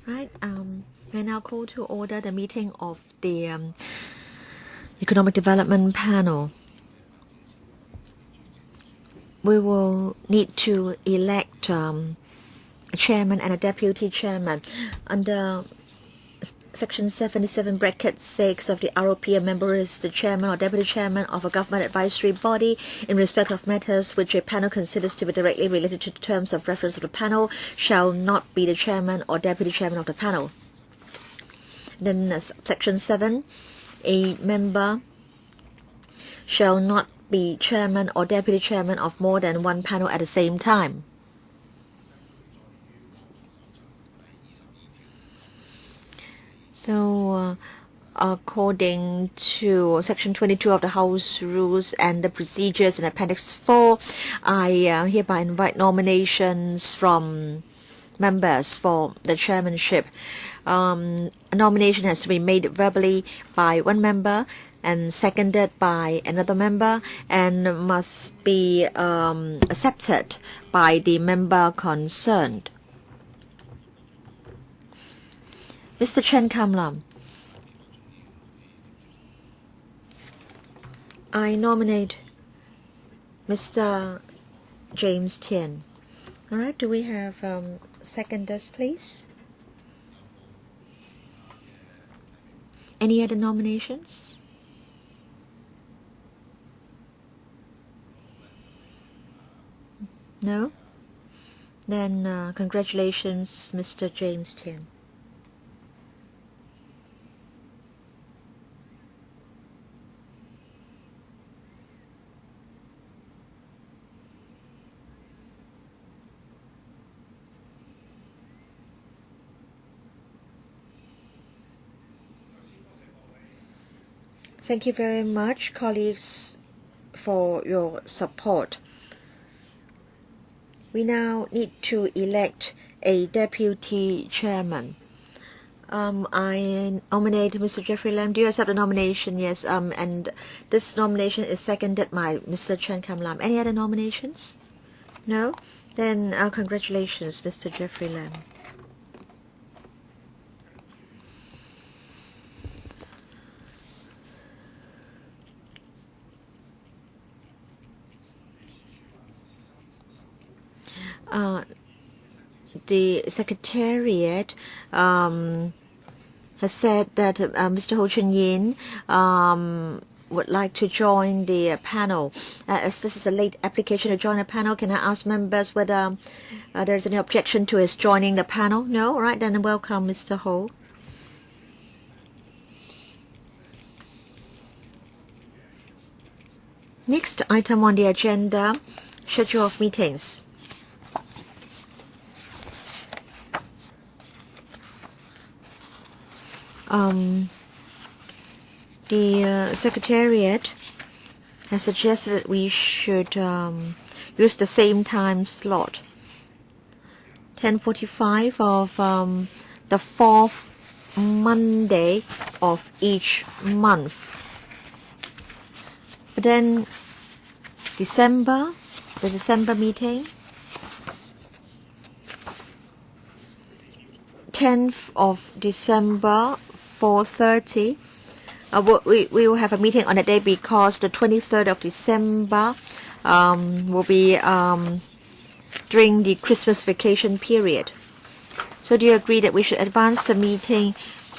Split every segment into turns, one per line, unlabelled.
Right. We now call to order the meeting of the Economic Development Panel. We will need to elect a chairman and a deputy chairman. Under Section 77 bracket 6 of the ROP, a member is the chairman or deputy chairman of a government advisory body in respect of matters which a panel considers to be directly related to the terms of reference of the panel shall not be the chairman or deputy chairman of the panel. Then Section 7, a member shall not be chairman or deputy chairman of more than one panel at the same time. So, according to Section 22 of the House Rules and the Procedures in Appendix 4, I hereby invite nominations from members for the chairmanship. A nomination has to be made verbally by one member and seconded by another member and must be accepted by the member concerned. Mr. Chen Kam-lam, I nominate Mr. James Tien. All right, do we have seconders, please? Any other nominations? No? Then congratulations, Mr. James Tien. Thank you very much, colleagues, for your support. We now need to elect a deputy chairman. I nominate Mr. Jeffrey Lam. Do you accept the nomination? Yes. And this nomination is seconded by Mr. Chen Kam-lam. Any other nominations? No? Then congratulations, Mr. Jeffrey Lam. The Secretariat has said that Mr. Ho Chun-yin would like to join the panel. As this is a late application to join a panel, can I ask members whether there's any objection to his joining the panel? No? All right, then welcome, Mr. Ho. Next item on the agenda, schedule of meetings. The Secretariat has suggested that we should use the same time slot, 10:45 of the fourth Monday of each month. But then the December meeting, 10th of December, 4:30. We will have a meeting on that day because the 23rd of December will be during the Christmas vacation period. So do you agree that we should advance the meeting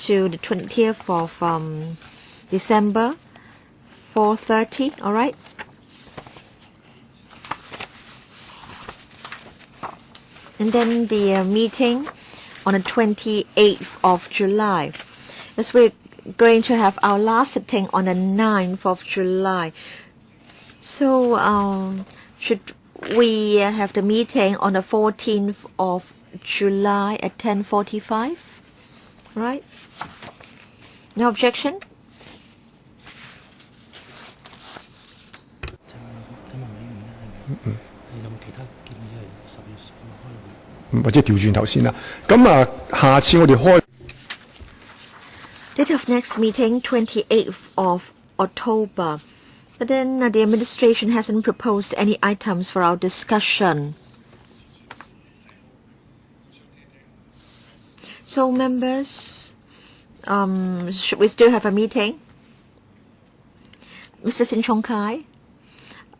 to the 20th of December, 4:30? All right. And then the meeting on the 28th of July. As we're going to have our last sitting on the 9th of July. So should we have the meeting on the 14th of July at 10:45? Right? No objection? Date of next meeting, 28th of October. But then the administration hasn't proposed any items for our discussion. So members, should we still have a meeting? Mr. Sin Chong Kai,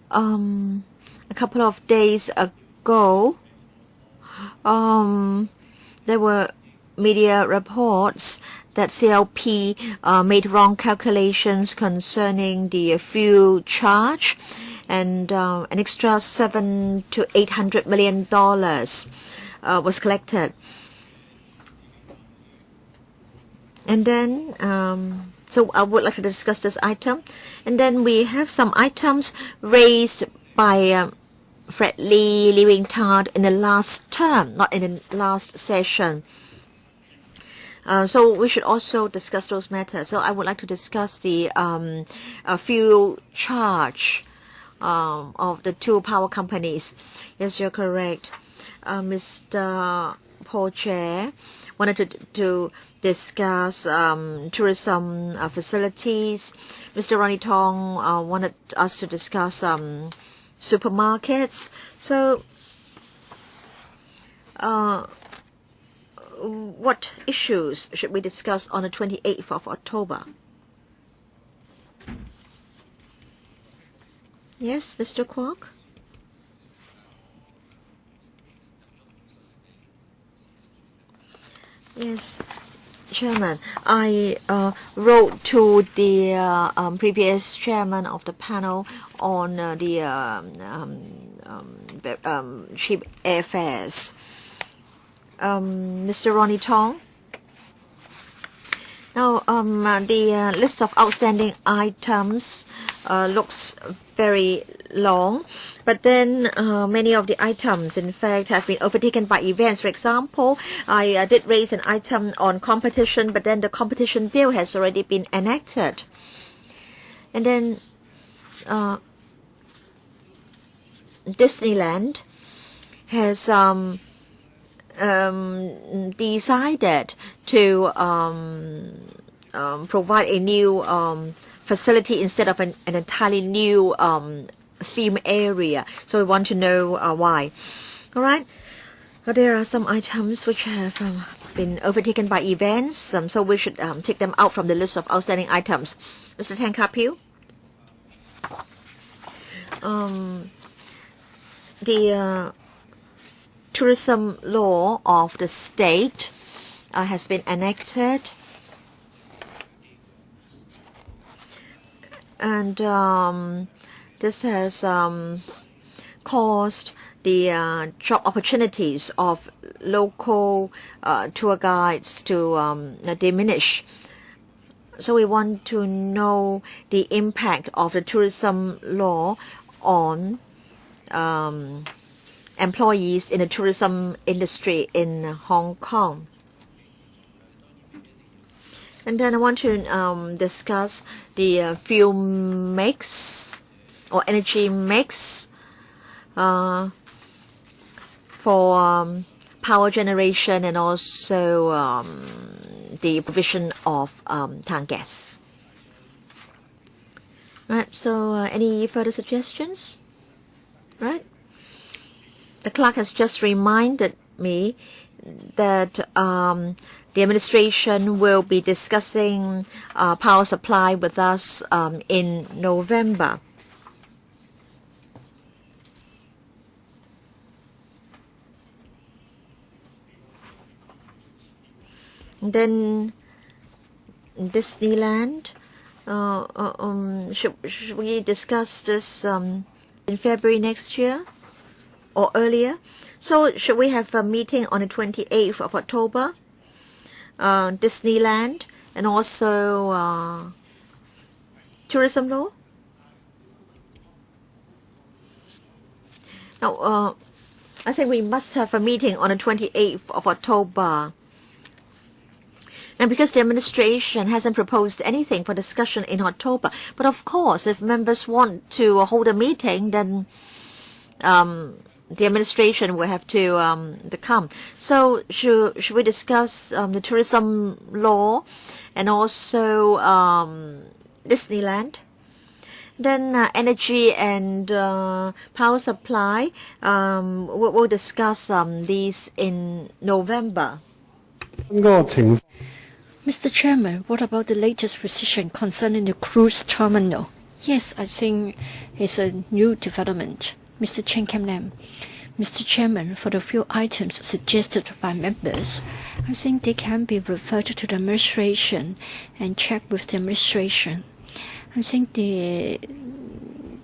a couple of days ago, there were media reports that CLP made wrong calculations concerning the fuel charge, and an extra $700 to $800 million was collected. And then, so I would like to discuss this item. And then we have some items raised by Fred Lee, Lee Wing-Tard in the last term, not in the last session. So we should also discuss those matters. So I would like to discuss the fuel charge of the two power companies. Yes, you're correct. Mr. Paul Chair wanted to discuss tourism facilities. Mr. Ronnie Tong wanted us to discuss supermarkets. So what issues should we discuss on the 28th of October? Yes, Mr. Kwok? Yes, Chairman. I wrote to the previous chairman of the panel on the cheap airfares. Mr. Ronnie Tong. Now, the list of outstanding items looks very long, but then many of the items, in fact, have been overtaken by events. For example, I did raise an item on competition, but then the competition bill has already been enacted. And then Disneyland has decided to provide a new facility instead of an entirely new theme area. So we want to know why. All right. There are some items which have been overtaken by events, so we should take them out from the list of outstanding items. Mr. Tan Kapil. The tourism law of the state has been enacted, and this has caused the job opportunities of local tour guides to diminish. So we want to know the impact of the tourism law on employees in the tourism industry in Hong Kong. And then I want to discuss the fuel mix or energy mix for power generation and also the provision of Tang gas. Right, so any further suggestions? Right. The clerk has just reminded me that the administration will be discussing power supply with us in November. And then Disneyland, should we discuss this in February next year or earlier? So should we have a meeting on the 28th of October? Disneyland and also tourism law? Now, I think we must have a meeting on the 28th of October. And because the administration hasn't proposed anything for discussion in October, but of course, if members want to hold a meeting, then the administration will have to come. So should we discuss the tourism law and also Disneyland? Then energy and power supply, we'll discuss these in November.
Mr. Chairman, what about the latest decision concerning the cruise terminal? Yes, I think it's a new development. Mr. Chen Kam-lam. Mr. Chairman, for the few items suggested by members, I think they can be referred to the administration and checked with the administration. I think the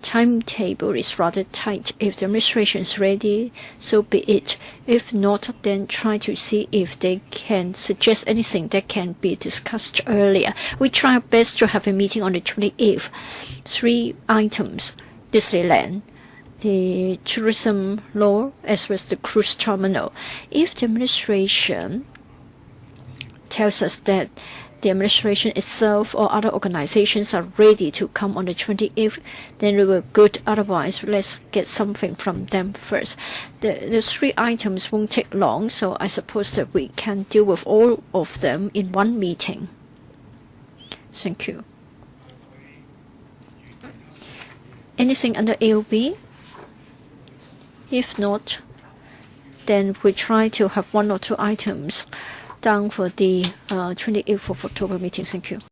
timetable is rather tight. If the administration is ready, so be it. If not, then try to see if they can suggest anything that can be discussed earlier. We try our best to have a meeting on the 28th. 3 items: Disneyland, the tourism law, as well as the cruise terminal. If the administration tells us that the administration itself or other organizations are ready to come on the 28th, then we will good. Otherwise, let's get something from them first. The 3 items won't take long, so I suppose that we can deal with all of them in one meeting. Thank you. Anything under AOB? If not, then we try to have 1 or 2 items down for the 28th of October meeting. Thank you.